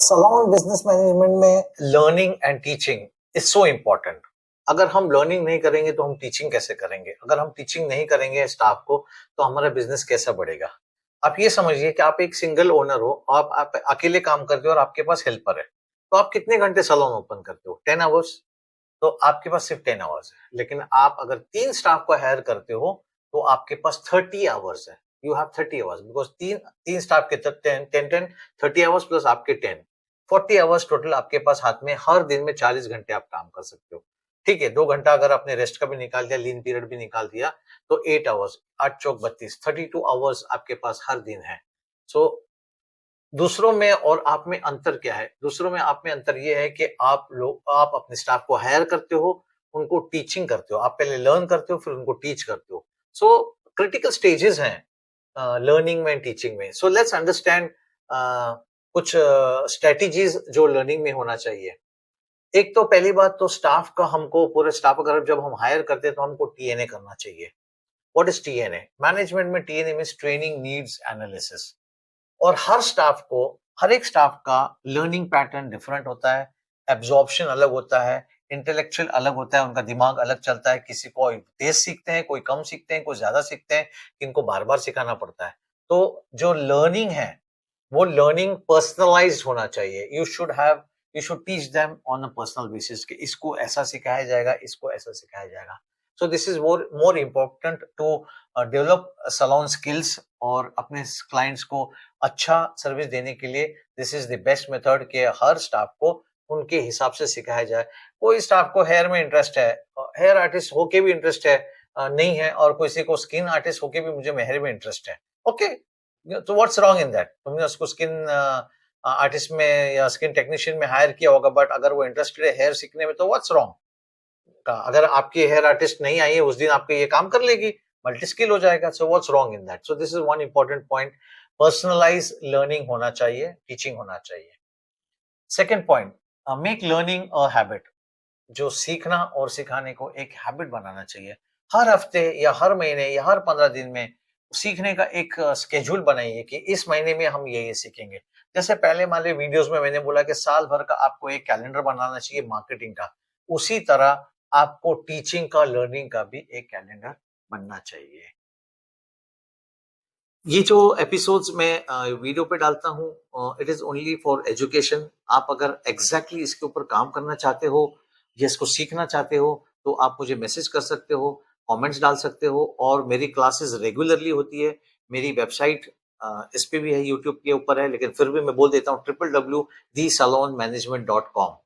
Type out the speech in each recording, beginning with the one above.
Salon business management में learning and teaching is so important. अगर हम लर्निंग नहीं करेंगे तो हम टीचिंग कैसे करेंगे? अगर हम टीचिंग नहीं करेंगे स्टाफ को तो हमारा बिजनेस कैसा बढ़ेगा? आप ये समझिए कि आप एक सिंगल ओनर हो, आप अकेले काम करते हो और आपके पास हेल्पर है, तो आप कितने घंटे सलोन ओपन करते हो? 10 आवर्स। तो आपके पास सिर्फ 10 आवर्स है, लेकिन आप अगर 3 स्टाफ को हायर करते हो तो आपके पास 30 आवर्स है। यू हैव 30 आवर्स बिकॉज तीन तीन स्टाफ के 10 10 30 आवर्स प्लस आपके 10 40 आवर्स टोटल आपके पास हाथ में। हर दिन में 40 घंटे आप काम कर सकते हो। ठीक है, 2 घंटा अगर आपने रेस्ट का भी निकाल दिया, लीन पीरियड भी निकाल दिया, तो 8 आवर्स, 8 चौक 32, 32 आवर्स आपके पास हर दिन है। सो दूसरों में और आप में अंतर क्या है? दूसरों में आप में अंतर ये है कि आप अपने स्टाफ को हायर करते हो, उनको टीचिंग करते हो। आप पहले लर्न करते हो, फिर उनको टीच करते हो। सो क्रिटिकल स्टेजेस हैं लर्निंग में, टीचिंग में। सो लेट्स अंडरस्टैंड कुछ स्ट्रेटेजीज जो लर्निंग में होना चाहिए। एक तो पहली बात तो स्टाफ का, हमको पूरे स्टाफ अगर जब हम हायर करते हैं तो हमको टीएनए करना चाहिए। What is TNA? मैनेजमेंट में TNA means training needs analysis. और हर एक स्टाफ का लर्निंग पैटर्न डिफरेंट होता है, एब्जॉर्प्शन अलग होता है, इंटेलेक्चुअल अलग होता है, उनका दिमाग अलग चलता है। किसी को तेज सीखते हैं, कोई कम सीखते हैं, कोई ज्यादा सीखते हैं, किनको बार बार सिखाना पड़ता है। तो जो लर्निंग है वो लर्निंग पर्सनलाइज्ड होना चाहिए। You should teach them on a personal basis कि इसको ऐसा सिखाया जाएगा, इसको ऐसा सिखाया जाएगा। So this is more important to develop salon skills और अपने क्लाइंट्स को अच्छा सर्विस देने के लिए। This is the best method कि हर स्टाफ को उनके हिसाब से सिखाया जाए। कोई स्टाफ को हेयर में इंटरेस्ट है, हेयर आर्टिस्ट होके भी इंटरेस्ट है नहीं है, और किसी को स्किन आर्टिस्ट होके भी मुझे हेयर में इंटरेस्ट है, ओके, तो व्हाट्स रॉन्ग इन दैट? तुमने उसको स्किन आर्टिस्ट में या स्किन टेक्नीशियन में हायर किया होगा, बट अगर वो इंटरेस्टेड है हेयर सीखने में तो व्हाट्स रॉन्ग? अगर आपकी हेयर आर्टिस्ट नहीं आई है उस दिन, आपके ये काम कर लेगी, मल्टी स्किल हो जाएगा। So what's wrong in that? So this is one important point. Personalize learning होना चाहिए, टीचिंग होना चाहिए। Second point, make learning a habit. जो सीखना और सिखाने को एक हैबिट बनाना चाहिए। हर हफ्ते या हर महीने या हर 15 दिन में सीखने का एक स्केड्यूल बनाइए कि इस महीने में हम ये सीखेंगे। जैसे पहले वाले वीडियोस में मैंने बोला कि साल भर का आपको एक कैलेंडर बनाना चाहिए मार्केटिंग का, उसी तरह आपको टीचिंग का, लर्निंग का भी एक कैलेंडर बनना चाहिए। ये जो एपिसोड्स मैं वीडियो पे डालता हूँ, it is only for education. आप अगर एग्जैक्टली इसके ऊपर काम करना चाहते हो या इसको सीखना चाहते हो तो आप मुझे मैसेज कर सकते हो, कमेंट्स डाल सकते हो। और मेरी क्लासेस रेगुलरली होती है। मेरी वेबसाइट इस पे भी है, यूट्यूब के ऊपर है, लेकिन फिर भी मैं बोल देता हूँ www.thesalonmanagement.com।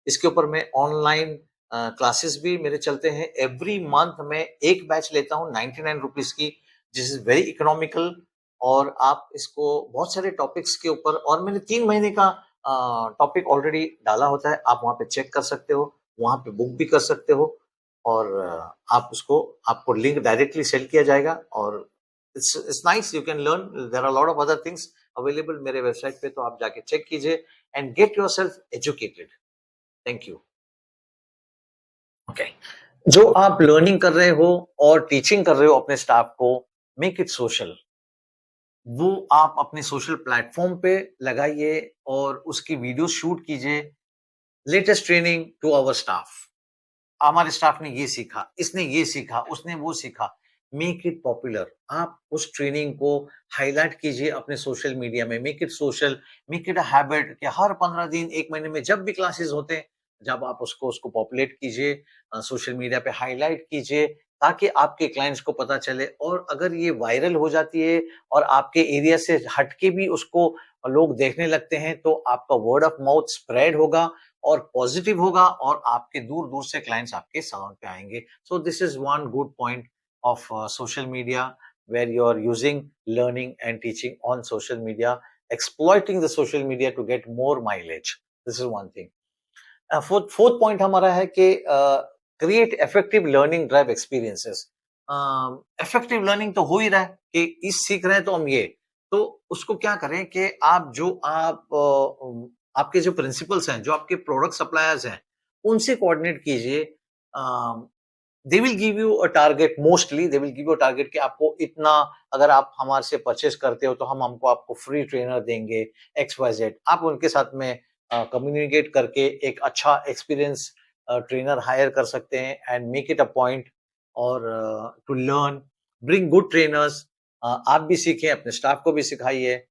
इसके ऊपर मैं ऑनलाइन क्लासेस भी मेरे चलते हैं। एवरी मंथ में एक बैच लेता हूँ 99 रुपीज की, जिस इज वेरी इकोनॉमिकल। और आप इसको बहुत सारे टॉपिक्स के ऊपर, और मैंने 3 महीने का टॉपिक ऑलरेडी डाला होता है, आप वहां पे चेक कर सकते हो, वहां पे बुक भी कर सकते हो। और आप उसको, आपको लिंक डायरेक्टली सेंड किया जाएगा। और it's nice, you can learn, there are lot of other things available मेरे वेबसाइट पे, तो आप जाके चेक कीजिए and get yourself educated. Thank you. Okay, जो आप लर्निंग कर रहे हो और टीचिंग कर रहे हो अपने स्टाफ को, मेक इट सोशल। वो आप अपने सोशल प्लेटफॉर्म पे लगाइए और उसकी वीडियो शूट कीजिए। Latest training to our staff, हमारे स्टाफ ने ये सीखा, इसने ये सीखा, उसने वो सीखा। Make it popular. आप उस ट्रेनिंग को हाईलाइट कीजिए अपने सोशल मीडिया में। Make it social, make it a habit कि हर 15 दिन, एक महीने में जब भी क्लासेस होते हैं, जब आप उसको उसको पॉपुलेट कीजिए, सोशल मीडिया पे हाईलाइट कीजिए, ताकि आपके क्लाइंट्स को पता चले। और अगर ये वायरल हो जाती है और आपके एरिया से हटके भी उसको लोग देखने लगते हैं, तो आपका वर्ड ऑफ माउथ स्प्रेड होगा और पॉजिटिव होगा, और आपके दूर दूर से क्लाइंट्स आपके सलोन पे आएंगे। सो this is one good point of social media, where you are using learning and teaching on social media, exploiting the social media to get more mileage. This is one thing. Fourth point हमारा है कि create effective learning drive experiences. Effective learning तो हो ही रहा है कि इस सीख रहे हैं तो हम ये, तो उसको क्या करें कि आपके जो प्रिंसिपल्स हैं, जो आपके प्रोडक्ट सप्लायर्स हैं, उनसे कोऑर्डिनेट कीजिए। They will give you a target, mostly they will give you a target कि आपको इतना, अगर आप हमारे से परचेस करते हो तो हम हमको आपको फ्री ट्रेनर देंगे, एक्स वाई जेड। आप उनके साथ में कम्युनिकेट करके एक अच्छा एक्सपीरियंस ट्रेनर हायर कर सकते हैं and make it a point और to learn, bring good trainers. आप भी सीखें, अपने स्टाफ को भी सिखाइए।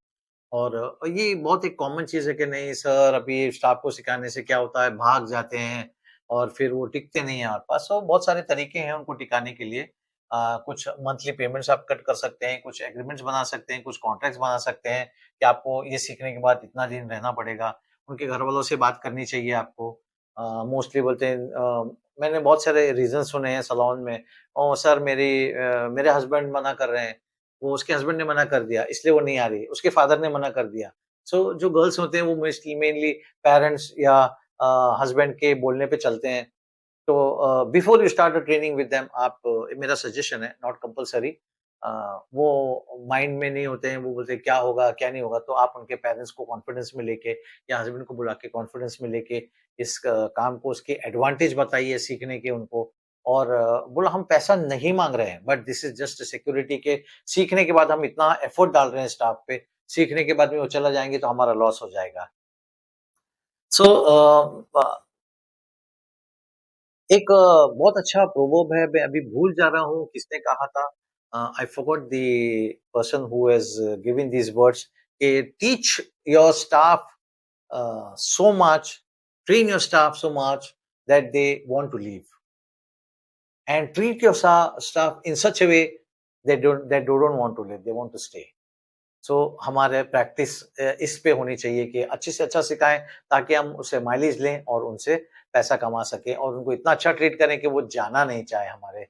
और ये बहुत एक कॉमन चीज़ है कि नहीं सर, अभी स्टाफ को सिखाने से क्या होता है, भाग जाते हैं और फिर वो टिकते नहीं हैं हमारे पास। तो बहुत सारे तरीके हैं उनको टिकाने के लिए। कुछ मंथली पेमेंट्स आप कट कर सकते हैं, कुछ एग्रीमेंट्स बना सकते हैं, कुछ कॉन्ट्रैक्ट्स बना सकते हैं कि आपको ये सीखने के बाद इतना दिन रहना पड़ेगा। उनके घरवालों से बात करनी चाहिए आपको। मोस्टली बोलते हैं मैंने बहुत सारे रीज़न सुने हैं सैलून में, ओह सर मेरे हस्बैंड मना कर रहे हैं। वो उसके हस्बैंड ने मना कर दिया, इसलिए वो नहीं आ रही, उसके फादर ने मना कर दिया। सो जो गर्ल्स होते हैं वो मोस्टली मेनली पेरेंट्स या हस्बैंड के बोलने पे चलते हैं। तो before you start a training with them, आप मेरा सजेशन है, नॉट कंपल्सरी। वो माइंड में नहीं होते हैं, वो बोलते हैं क्या होगा, क्या नहीं होगा, तो आप उनके पेरेंट्स को कॉन्फिडेंस में लेके या हस्बैंड को बुला के कॉन्फिडेंस में लेके इस काम को, उसके एडवांटेज बताइए सीखने के उनको। और बोला हम पैसा नहीं माँग रहे हैं, but this is just security के सीखने के बाद हम इतना एफर्ट डाल रहे हैं स्टाफ पे, सीखने के बाद में वो चला जाएँगे तो हमारा लॉस हो जाएगा। सो एक बहुत अच्छा प्रोवर्ब है, मैं अभी भूल जा रहा हूँ किसने कहा था। I forgot the person who has given these words कि teach your staff so much, train your staff so much that they want to leave, and treat your staff in such a way they don't want to leave, they want to stay. सो हमारे practice इस पे होनी चाहिए कि अच्छे से अच्छा सिखाएं ताकि हम उससे माइलेज लें और उनसे पैसा कमा सकें और उनको इतना अच्छा ट्रीट करें कि वो जाना नहीं चाहे हमारे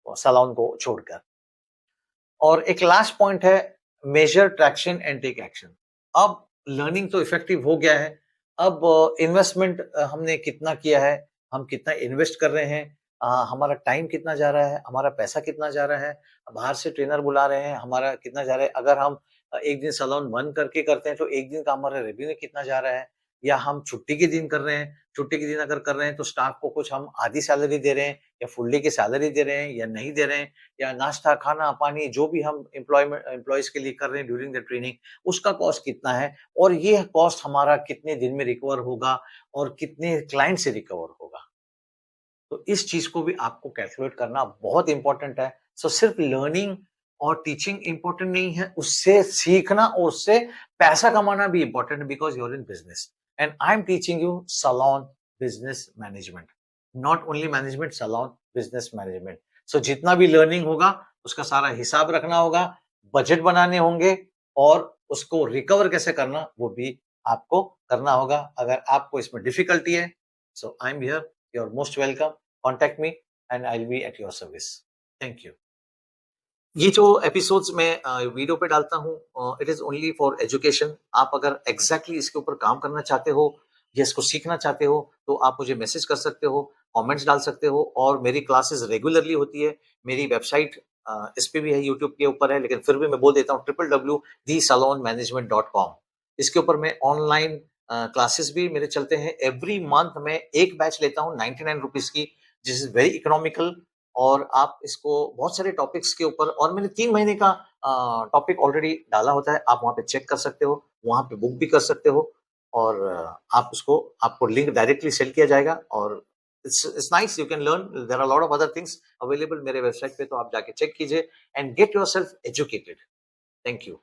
सैलून को छोड़कर। और एक लास्ट पॉइंट है, major traction and take action. अब लर्निंग तो इफेक्टिव हो गया है, अब इन्वेस्टमेंट हमने कितना किया है, हम कितना इन्वेस्ट कर रहे हैं, हमारा टाइम कितना जा रहा है, हमारा पैसा कितना जा रहा है, बाहर से ट्रेनर बुला रहे हैं, हमारा कितना जा रहा है, अगर हम एक दिन सैलून बंद करके करते हैं तो एक दिन का हमारा रेवेन्यू कितना जा रहा है, या हम छुट्टी के दिन कर रहे हैं, छुट्टी के दिन अगर कर रहे हैं तो स्टाफ को कुछ हम आधी सैलरी दे रहे हैं या फुल डे की सैलरी दे रहे हैं या नहीं दे रहे हैं, या नाश्ता, खाना-पानी जो भी हम एम्प्लॉइज़ के लिए कर रहे हैं ड्यूरिंग द ट्रेनिंग, उसका कॉस्ट कितना है और ये कॉस्ट हमारा कितने दिन में रिकवर होगा और कितने क्लाइंट से रिकवर होगा। तो इस चीज़ को भी आपको कैलकुलेट करना बहुत इम्पोर्टेंट है। सो सिर्फ लर्निंग और टीचिंग इम्पोर्टेंट नहीं है, उससे सीखना और उससे पैसा कमाना भी इम्पोर्टेंट है, because you are in business and I am teaching you salon business management, not only management, salon business management. So जितना भी लर्निंग होगा, उसका सारा हिसाब रखना होगा, बजट बनाने होंगे और उसको रिकवर कैसे करना, वो भी आपको करना होगा। अगर आपको इसमें डिफ़िकल्टी है, so I am here, you are most welcome, contact me and I will be at your service. Thank you. ये जो एपिसोड्स मैं वीडियो पे डालता हूँ, it is only for education. आप अगर एग्ज़ैक्टली इसके ऊपर काम करना चाहते हो या इसको सीखना चाहते हो, तो आप मुझे मैसेज कर सकते हो, कमेंट्स डाल सकते हो और मेरी क्लासेस रेगुलरली होती है। मेरी वेबसाइट इस पे भी है, यूट्यूब के ऊपर है, लेकिन फिर भी मैं बोल देता हूँ www.thesalonmanagement.com। इसके ऊपर मैं ऑनलाइन क्लासेस भी मेरे चलते हैं। एवरी मंथ मैं एक बैच लेता हूँ 99 रुपीज़ की, दिस इज़ वेरी इकोनॉमिकल। और आप इसको बहुत सारे टॉपिक्स के ऊपर, और मैंने 3 महीने का टॉपिक ऑलरेडी डाला होता है, आप वहाँ पे चेक कर सकते हो, वहाँ पे बुक भी कर सकते हो और आप उसको, आपको लिंक डायरेक्टली सेंड किया जाएगा और it's nice, you can learn, there are lot of other things available मेरे वेबसाइट पे, तो आप जाके चेक कीजिए and get yourself educated. Thank you.